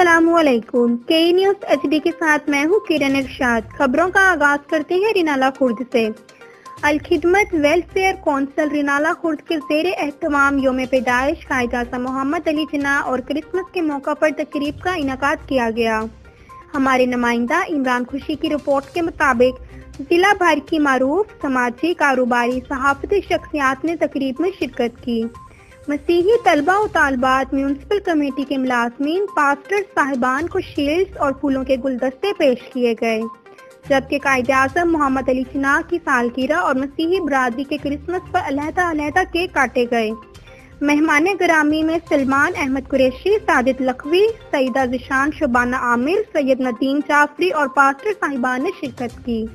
السلام علیکم، کے نیوز ایچ ڈی کے ساتھ میں ہوں کرن ارشاد۔ خبروں کا آغاز کرتے ہیں رینالہ خورد سے۔ الخدمت ویلفیئر کونسل رینالہ خورد کے زیر اہتمام یوم پیدائش قائد اعظم محمد علی جناح اور کرسمس کے موقع پر تقریب کا انعقاد کیا گیا۔ ہمارے نمائندہ عمران خوشی کی رپورٹ کے مطابق ضلع بھر کی معروف سماجی، کاروباری، صحافتی شخصیات نے تقریب میں شرکت کی۔ مسیحی طلباء و طالبات، میونسپل کمیٹی کے ملازمین، پاسٹر صاحبان کو شیلڈز اور پھولوں کے گلدستے پیش کیے گئے، جبکہ قائد اعظم محمد علی جناح کی سالگرہ اور مسیحی برادری کے کرسمس پر علیحدہ علیحدہ کیک کاٹے گئے۔ مہمان گرامی میں سلمان احمد قریشی، ساجد لکھوی، سیدہ ذیشان شبانہ عامر، سید ندیم جعفری اور پاسٹر صاحبان نے شرکت کی۔